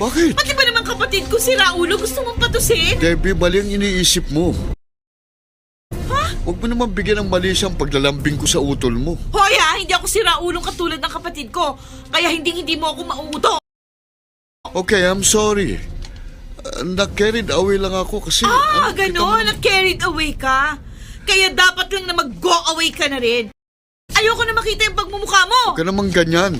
Bakit? Pati ba naman kapatid ko si Raulo gusto mong patusin? Debbie, mali ang iniisip mo. Huwag mo naman bigyan ng mali siyang paglalambing ko sa utol mo. Hoy ha, hindi ako si Raulong katulad ng kapatid ko. Kaya hindi mo ako mauuto. Okay, I'm sorry. Na-carried away lang ako kasi... Ganon, na-carried away ka. Kaya dapat lang na mag-go away ka na rin. Ayoko na makita yung pagmumukha mo. Huwag ka naman ganyan.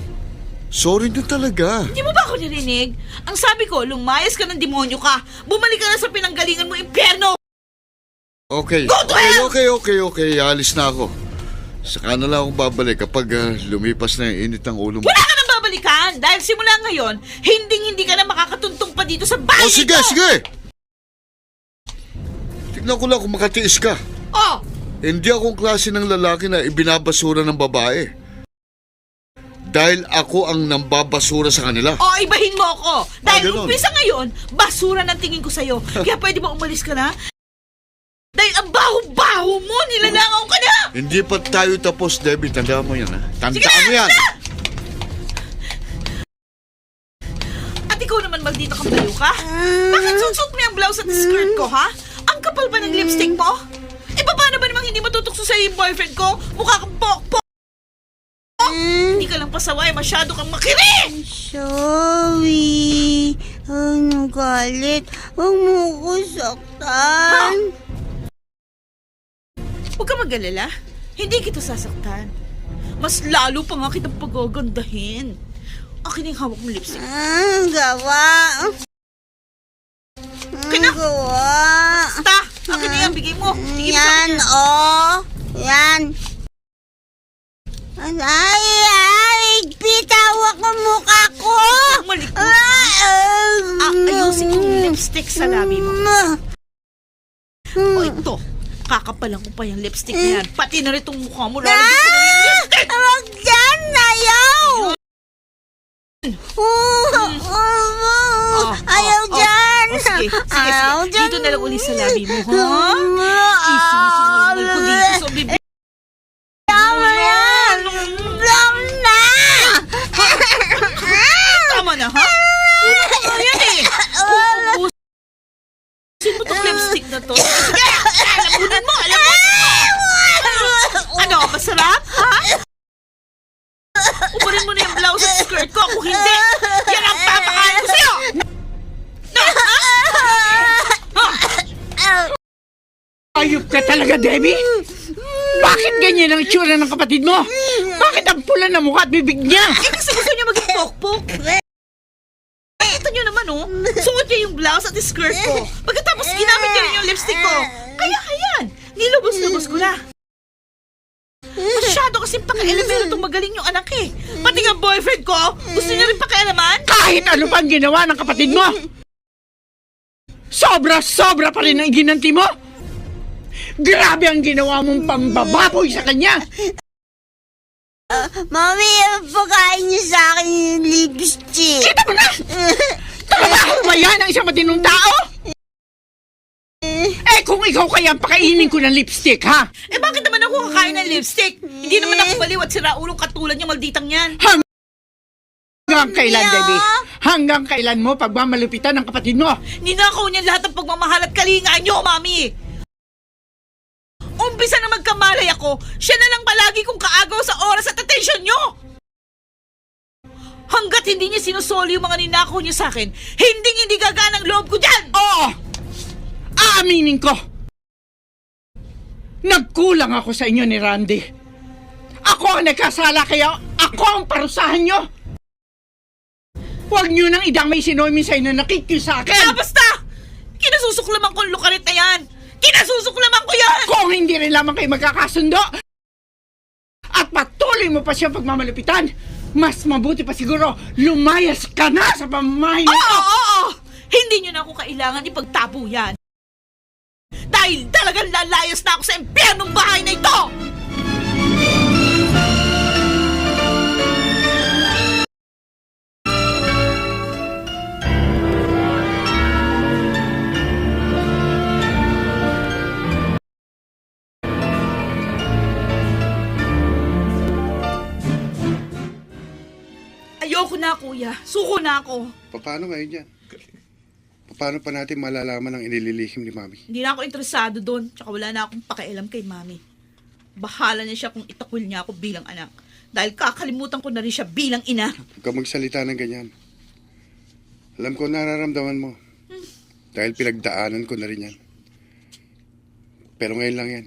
Sorry na talaga. Hindi mo ba ako narinig? Ang sabi ko, lumayas ka ng demonyo ka. Bumalik ka na sa pinanggalingan mo, impyerno. Okay. Go to hell! Okay. Alis na ako. Saka na lang akong babalik kapag lumipas na yung init ng ulo mo. Wala ka nang babalikan dahil simula ngayon, hindi ka na makakatuntong pa dito sa bahay Sige! Tignan ko lang kung makatiis ka. Hindi akong klase ng lalaki na ibinabasura ng babae. Dahil ako ang nambabasura sa kanila. Ibahin mo ako. Dahil ganun. umpisa ngayon, basura ng tingin ko sa'yo. Kaya pwede ba umalis ka na? Dahil ang baho-baho mo, nilalangaw ka na! Hindi pa tayo tapos, Debbie. Tandaan mo yan, ha? Tandaan mo yan! At ikaw naman, maldito kang baliw ka? Bakit susot mo yung blouse at skirt ko, ha? Ang kapal pa ng lipstick mo? Paano ba namang hindi matutukso sa'yo yung boyfriend ko? Mukha kang pok-pok! Hindi ka lang pasaway, masyado kang makiri! Sorry. Galit. Huwag mo ko saktan. Huwag ka mag-alala. Hindi kita sasaktan. Mas lalo pa nga kitang pagagandahin. Akin yung hawak mong lipstick. Gawa. Gawa. Basta! Akin na yan, bigay mo. Bigay mo sa Yan, akin. Yan. Ay, pitawak mo mukha ko. Malikot. Ayusin yung lipstick sa labi mo. Ito. Kakapalan ko pa yung lipstick na yan. Pati na rin itong mukha mo. Lalagyan ko na rin yung lipstick. Huwag yan, ayaw. Ayaw dyan. Sige. Ayaw dyan. Dito na lang ulit sa labi mo, ha? Isusunod ko dito sa bibig. Tama yan. Tama na, ha? Ayan eh. Ubusin mo itong lipstick na to. Alamunan mo, Ano, masarap, ha? Ubarin mo na yung blouse at skirt ko. Kung hindi, yan ang papakain ko sa'yo! No, ha? Ayop ka talaga, Debbie! Bakit ganyan ang itsura ng kapatid mo? Bakit ang pula na mukha at bibig niya? Kasi gusto niya maging pokpok. Ito niyo naman, suot niya yung blouse at skirt ko. Pagkatapos ginamit niya rin yung lipstick ko. Kaya ayan, nilubos-lubos ko na. Masyado kasing pakialamero itong magaling yung anak eh. Pati nga boyfriend ko, gusto niya rin pakialaman. Kahit ano pang ginawa ng kapatid mo! Sobra-sobra pa rin ang ginanti mo! Grabe ang ginawa mong pambababoy sa kanya! Mami, pagkain niyo sa akin yung lipstick. Kita mo na! Trabaho ba yan ang isang matinong tao? Kung ikaw kaya pakainin ko ng lipstick, ha? Bakit naman ako kakain ng lipstick? Hindi naman ako baliw at siraulong katulad niyang malditang yan. Hanggang kailan, Debbie? Hanggang kailan mo pagmamalupitan ng kapatid mo? Ninakaw niya lahat ng pagmamahal at kalinga niyo, Mami! Umpisa na magkamalay ako, siya na lang palagi kong kaagaw sa oras at atensyon niyo! Hanggat hindi niya sinusoli yung mga ninakaw niya sa akin, hindi gagana ang loob ko dyan! Oo! Aaminin ko! Nagkulang ako sa inyo ni Randy. Ako ang nagkasala kaya ako ang parusahan nyo! Huwag nyo nang idamay si Noemi sa inyo nakikyo sa akin! Basta! Kinasusuklaman ko ang lukarit na yan! Kinasusuklaman ko yan! Kung hindi rin lamang kayo magkakasundo at patuloy mo pa siya pagmamalupitan, mas mabuti pa siguro lumayas ka na sa pamamahay nito! Oo! Hindi nyo na ako kailangan ipagtapo yan! Dahil talagang lalayas na ako sa impyernong bahay na ito! Ayoko na, kuya. Suko na ako. Paano ngayon yan? Paano pa natin malalaman ang inililihim ni Mami? Hindi na ako interesado doon. Tsaka wala na akong pakialam kay Mami. Bahala na siya kung itakwil niya ako bilang anak. Dahil kakalimutan ko na rin siya bilang ina. Huwag ka magsalita ng ganyan. Alam ko nararamdaman mo. Dahil pinagdaanan ko na rin yan. Pero ngayon lang yan.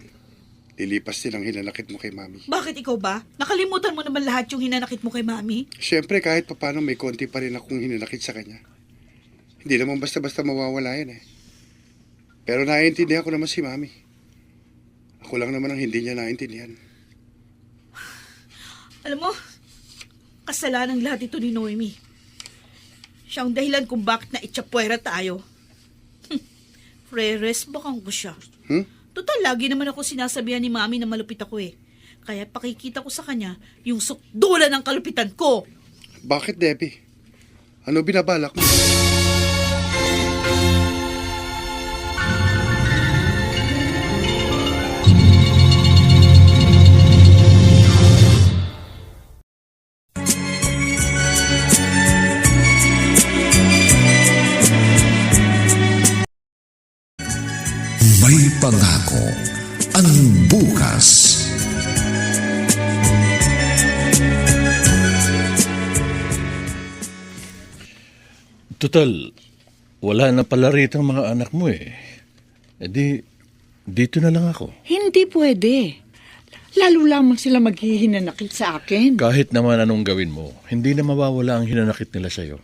Lilipas din ang hinanakit mo kay Mami. Bakit ikaw ba? Nakalimutan mo naman lahat yung hinanakit mo kay Mami? Siyempre kahit paano may konti pa rin akong hinanakit sa kanya. Hindi naman basta-basta mawawala yan eh. Pero naiintindihan ko naman si Mami. Ako lang naman ang hindi niya naiintindihan. Alam mo, kasalanan lahat ito ni Noemi. Siya ang dahilan kung bakit na itsapuera tayo. Freres, bakang ko siya. Total, lagi naman ako sinasabihan ni Mami na malupit ako eh. Kaya pakikita ko sa kanya yung sukdulan ng kalupitan ko. Bakit, Debbie? Ano binabalak mo? May pangako ang bukas. Total, wala na pala rito ang mga anak mo eh. E di, dito na lang ako. Hindi pwede. Lalo lamang sila maghihinanakit sa akin. Kahit naman anong gawin mo, hindi na mawawala ang hinanakit nila sa'yo.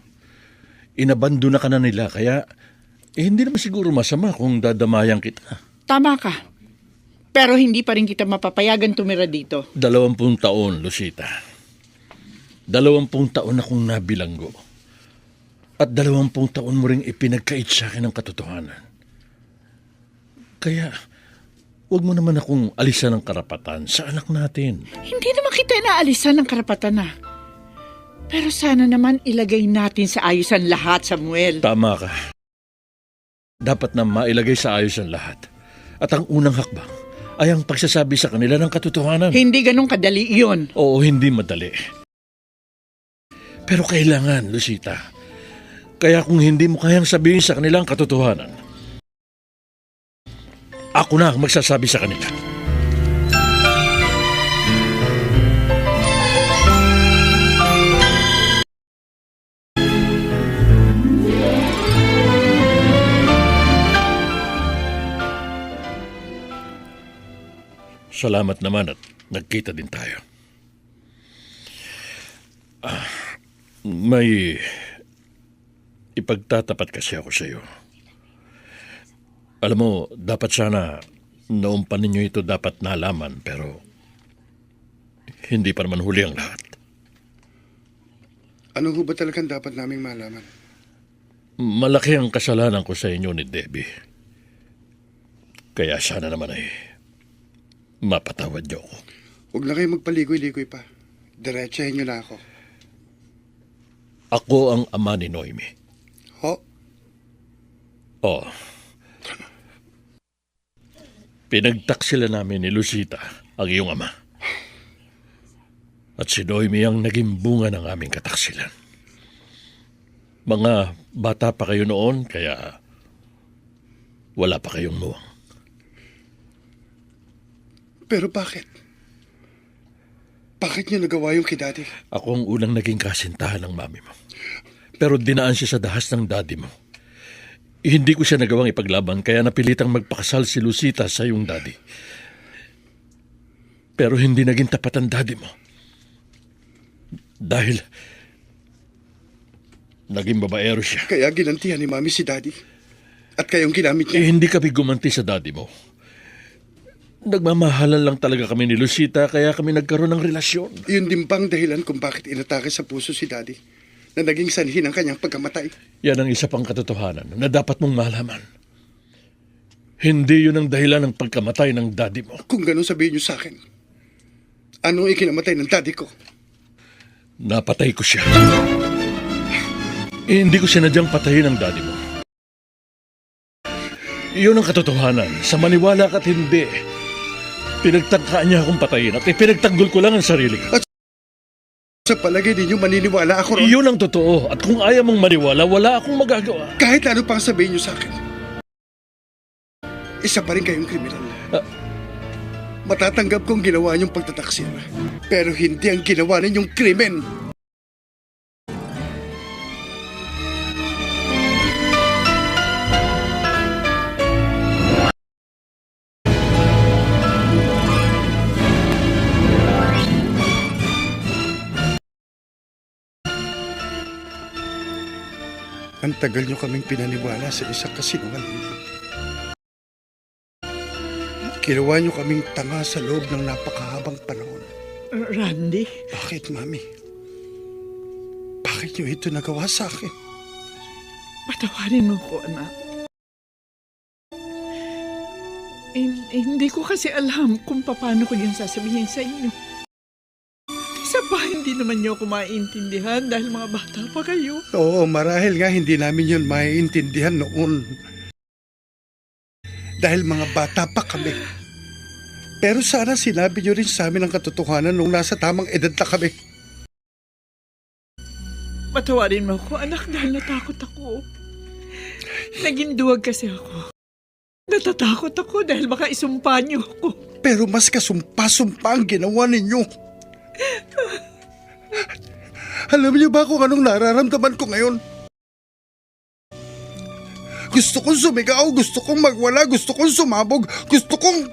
Inabando na ka na nila, kaya hindi naman siguro masama kung dadamayan kita. Tama ka. Pero hindi pa rin kita mapapayagan tumira dito. 20 taon, Lucita. 20 taon akong nabilanggo. At 20 taon mo ring ipinagkait sa akin ang katotohanan. Kaya, wag mo naman akong alisan ng karapatan sa anak natin. Hindi naman kita inaalisan ng karapatan na. Pero sana naman ilagay natin sa ayusan lahat, Samuel. Tama ka. Dapat na mailagay sa ayos ang lahat. At ang unang hakbang ay ang pagsasabi sa kanila ng katotohanan. Hindi ganun kadali iyon. Oo, hindi madali. Pero kailangan, Lucita. Kaya kung hindi mo kayang sabihin sa kanila ang katotohanan, ako na ang magsasabi sa kanila. Salamat naman at nagkita din tayo. May ipagtatapat kasi ako sa iyo. Alam mo, dapat sana naumpan ninyo ito dapat nalaman, pero hindi pa naman huli ang lahat. Ano ho ba talagang dapat naming malaman? Malaki ang kasalanan ko sa inyo ni Debbie. Kaya sana naman ay mapatawad niyo ako. Huwag na kayo magpaligoy-ligoy pa. Diretsahin niyo na ako. Ako ang ama ni Noemi. Ho? Oh. Pinagtaksila namin ni Lucita, ang iyong ama. At si Noemi ang naging bunga ng aming kataksilan. Mga bata pa kayo noon, kaya wala pa kayong muwang. Pero bakit? Bakit niyo nagawa yung kay Daddy? Ako ang unang naging kasintahan ng mami mo. Pero dinaan siya sa dahas ng daddy mo. Hindi ko siya nagawang ipaglaban, kaya napilitang magpakasal si Lucita sa iyong daddy. Pero hindi naging tapat ang daddy mo. Dahil naging babaero siya. Kaya ginantihan ni Mami si Daddy. At kayong ginamit niya. Hindi kami gumanti sa daddy mo. Nagmamahalan lang talaga kami ni Lucita, kaya kami nagkaroon ng relasyon. Yun din bang dahilan kung bakit inatake sa puso si Daddy na naging sanhi ng kanyang pagkamatay? Yan ang isa pang katotohanan na dapat mong malaman. Hindi yun ang dahilan ng pagkamatay ng daddy mo. Kung ganun sabihin niyo sa akin, anong ikinamatay ng daddy ko? Napatay ko siya. Hindi ko sinadyang patayin ang daddy mo. Iyon ang katotohanan. Sa maniwala ka't hindi, pinagtangkaan niya akong patayin at ipinagtanggol ko lang ang sarili ko. Sa palagay ninyo, maniniwala ako ron. Iyon ang totoo. At kung ayaw mong maniwala, wala akong magagawa. Kahit ano pang sabihin nyo sa akin. Isa pa rin kayong kriminal. Matatanggap kong ginawa niyong pagtataksir. Pero hindi ang ginawa ninyong krimen. Ang tagal niyo kaming pinaniwala sa isang kasinungaling. Ginawa niyo kaming tanga sa loob ng napakahabang panahon. Randy, Bakit, Mami? Bakit niyo ito nagawa sa akin? patawarin mo ko, anak. Hindi ko kasi alam kung paano ko yan sasabihin sa inyo. Isa pa, hindi naman niyo ako maintindihan dahil mga bata pa kayo. Oo, marahil nga hindi namin yun maiintindihan noon. Dahil mga bata pa kami. Pero sana sinabi niyo rin sa amin ang katotohanan nung nasa tamang edad na kami. Patawarin mo ko, anak, dahil natakot ako. Naging duwag kasi ako. Natatakot ako dahil baka isumpa niyo ako. Pero mas kasumpa-sumpa ang ginawa ninyo. Alam niyo ba kung anong nararamdaman ko ngayon? Gusto kong sumigaw, gusto kong magwala, gusto kong sumabog, gusto kong...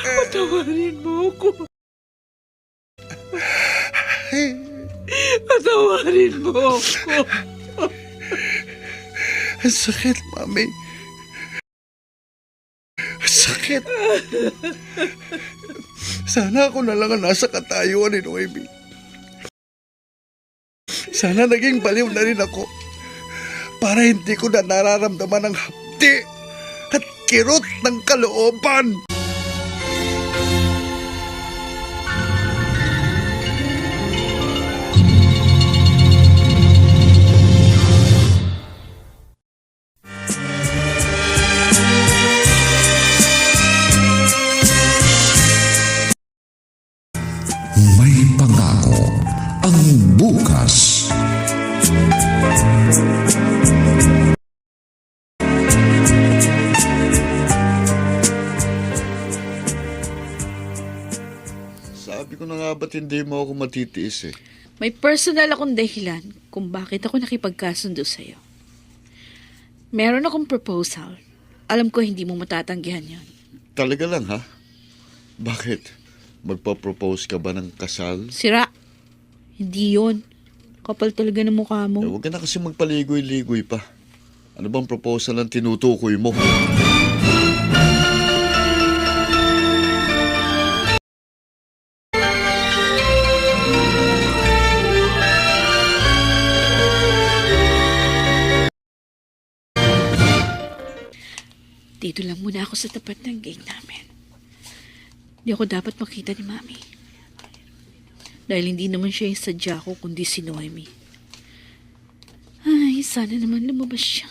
Patawarin mo ako. Patawarin mo ako. Ang sakit, Mami. Ang sakit. Sana ako na lang ang nasa katayuan ni Noemi. Sana naging baliw na rin ako para hindi ko na nararamdaman ang hapdi at kirot ng kalooban. May pangako ang bukas. Sabi ko na nga ba't hindi mo ako matitiis eh. May personal akong dahilan kung bakit ako nakipagkasundo sa'yo. Meron akong proposal. Alam ko hindi mo matatanggihan yon. Talaga lang ha? Bakit? Magpa-propose ka ba ng kasal? Sira. Hindi yon. Kapal talaga ng mukha mo. Huwag ka na kasi magpaligoy-ligoy pa. Ano bang proposal ang tinutukoy mo? Dito lang muna ako sa tapat ng gate namin. Hindi ako dapat makita ni Mami. Dahil hindi naman siya yung sadya ko, kundi si Noemi. Ay, sana naman lumabas siya.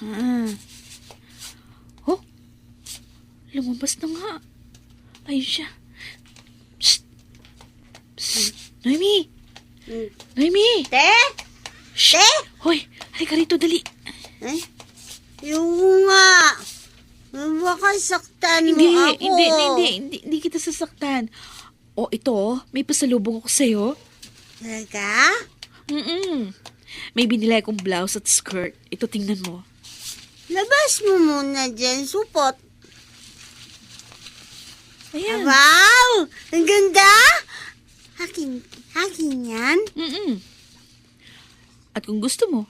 Oh, lumabas na nga. Ayun siya. Psst! Psst! Noemi! Noemi! Te? Shh! Te? Hoy, halika rito, dali. Eh? Yung nga. Baka saktan mo ako. Hindi kita sasaktan. O, ito, may pasalubong ako sa'yo. Talaga? May binili akong blouse at skirt. Ito, tingnan mo. Labas mo muna dyan, supot. Ayan. Wow! Ang ganda! Akin yan? At kung gusto mo,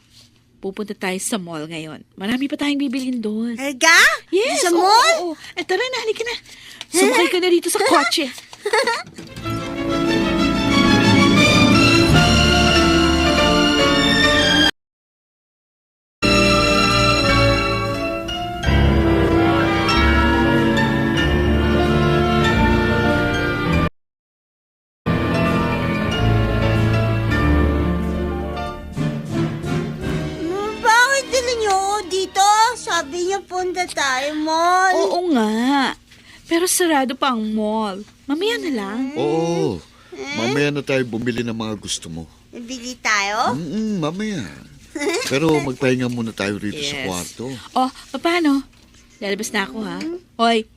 pupunta tayo sa mall ngayon. Marami pa tayong bibilin doon. Talaga? Yes, Sa oo, mall? oo. Eh, tara na, halika na. Sumakay ka na rito sa kotse. Bakit dala niyo na tayo, Mol. Oo nga. Pero sarado pa ang mall. Mamaya na lang. Oo. Mamaya na tayo bumili ng mga gusto mo. Bili tayo? Mamaya. Pero magpahinga muna tayo rito sa Yes. kwarto. Oh, paano? Lalabas na ako, ha? Hoy,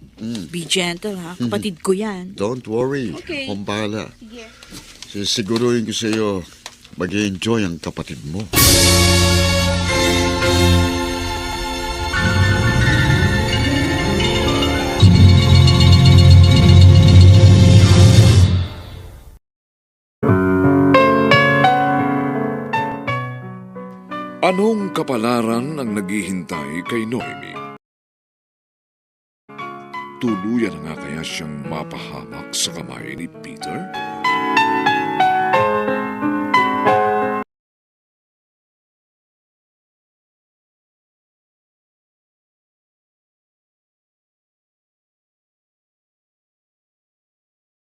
be gentle, ha? Kapatid ko yan. Don't worry. Okay. Akong bahala. Sige. Sisiguruhin ko sa iyo, mag-enjoy ang kapatid mo. Anong kapalaran ang naghihintay kay Noemi? Tuluyan na nga kaya siyang mapahamak sa kamay ni Peter?